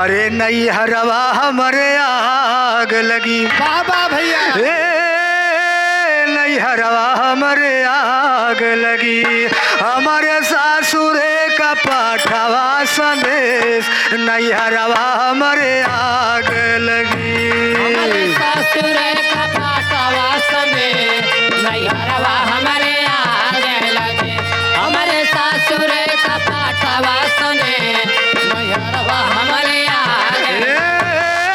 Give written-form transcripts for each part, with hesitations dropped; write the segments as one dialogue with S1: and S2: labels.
S1: अरे नैहरवा हमरे आग लगी
S2: बाबा भैया
S1: नैहरवा हमरे आग लगी हमारे सासुरे का पाठवा संदेश नैहरवा हमरे आग लगी
S3: हमारे सासुरे का पाठवा संदेश नैहरवा हमरे आग लगे हमारे सासुरे का पाठवा संदेश नैहरवा हमरे आग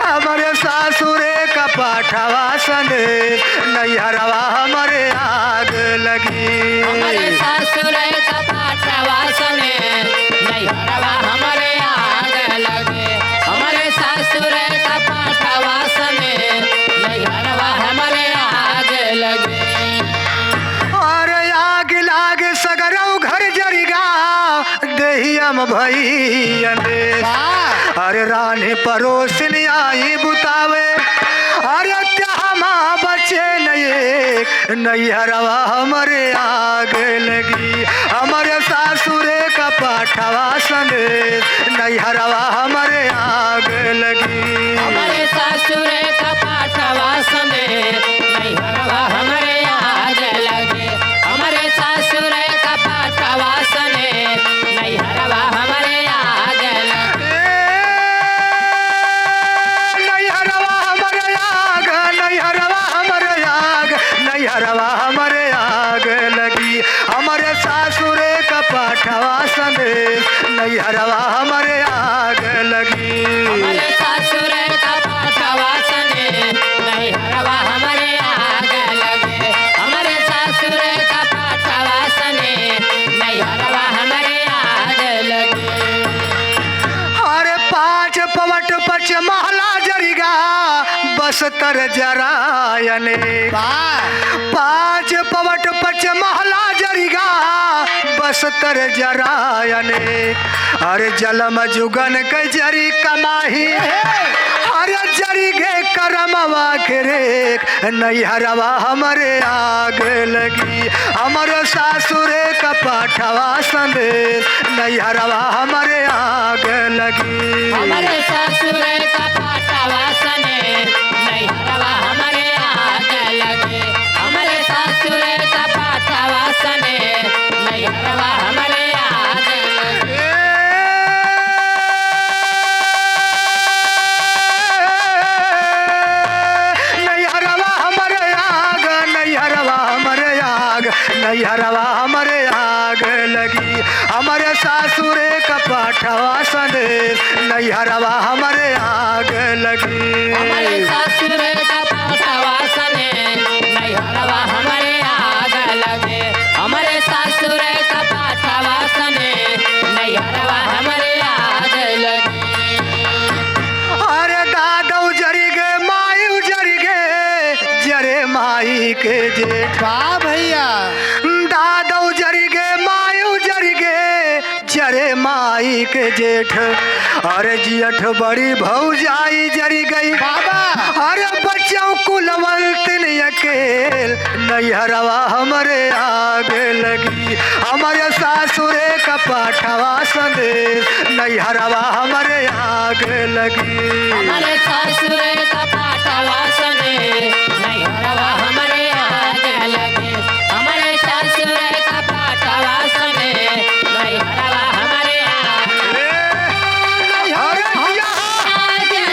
S1: हमारे सासुरे का पाठवा संदेश नैहरवा हमरे आग लगी
S3: हमारे सासुरे का पाठवा संदेश नैहरवा हमरे आग लगे हमारे सासुरे का पाठवा संदेश नैहरवा हमरे आग लगे
S1: और आग लाग सगरौ घर जरिगा देहियम भैया अरे रानी परोसन आई बुतावे अरे त्यामा बचे नये नैहरवा हमरे आग लगी हमारे सासुरे का पाठवा संदेश नैहरवा हमरे आग लगी
S3: हमारे सासुरे का पाठवा संदेश नैहरवा हमरे आग लगे हमारे सासुरे का पाठवा संदेश नैहरवा हमरे आग लगे
S1: नैहरवा हमरे आग नैहरवा हमरे आग नैहरवा हमरे आग लगी हमारे सासुरे का पाठवा संदेश नैहरवा हमरे आग लगी
S3: हमारे सासुरे का पाठवा संदेश नैहरवा हमरे आग लगे हमारे सासुरे का पाठवा संदेश नैहरवा हमरे आग लगे
S1: अरे पाँच पवट पच महला जरिगा बस्तर जरायने पाँच पवट पच महला जरिगा बस्तर जरायने अरे जलम जुगन के जरी कमाही अरे जरी गे करमवा खेरे नैहरवा हमरे आग लगी हमारे सासुरे का पाठवा संदेश नैहरवा हमरे आग लगी
S3: हमारे सासुरे का पाठवा संदेश नैहरवा हमरे आग लगे हमारे सासुरे का पाठवा संदेश नैहरवा हमरे आग लगे
S1: नैहरवा हमरे आग नैहरवा हमरे आग नैहरवा हमरे आग लगी हमारे सासुरे का पाठवा संदेश नैहरवा हमरे आग लगी
S3: हमारे सासुरे का पाठवा संदेश नैहरवा हमरे आग लगे हमारे सासुरे का पाठवा संदेश नैहरवा हमरे आग लगे
S1: अरे दादौ जरी गे मायू जरी गे जरे माई के जेठ
S2: भैया
S1: दादौ जरी गे मायू जरी गे जरे माई के जेठ अरे जियठ बड़ी भौजाई जरी गई
S2: बाबा
S1: अरे बच्चों कुलवंत अकेल नैहरवा हमरे आग लगी हमारे सासुरे का पाठवा संदेश नैहरवा हमरे आग लगी
S3: हमारे सासुरे का पाठवा संदेश नैहरवा हमरे आग लगे हमारे सासुरे का पाठवा संदेश नैहरवा हमरे आग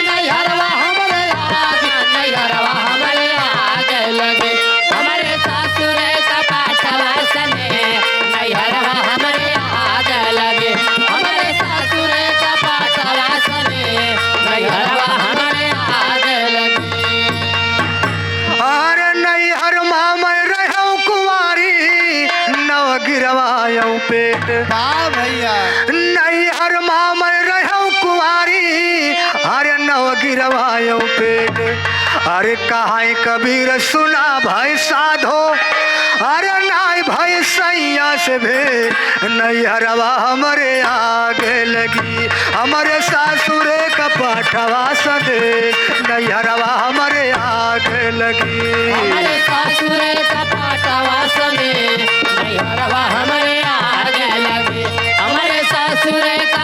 S3: नैहरवा हमरे आग नैहरवा हमरे आग लगे हमारे सासुरे का पाठवा संदेश नैहरवा हमरे आग लगे हमारे सासुरे का पाठवा संदेश नैहरवा हमरे आग लगे
S1: अरे नैहर मामै रहौ कुंवारी नव गिरवायौ पेट
S2: भैया
S1: नैहर मामै रहौ कुंवारी अरे नव गिरवायौ पेट अरे कहाँ कबीर सुना भाई साधो अरे नाय भाई सैया से भेंट नैहरवा हमरे आग लगी हमारे सासुरे का पाठवा संदेश नैहरवा हमरे आग लगी
S3: हमारे सासुरे का पाठवा संदेश नैहरवा हमरे आग लगे हमारे सासुरे का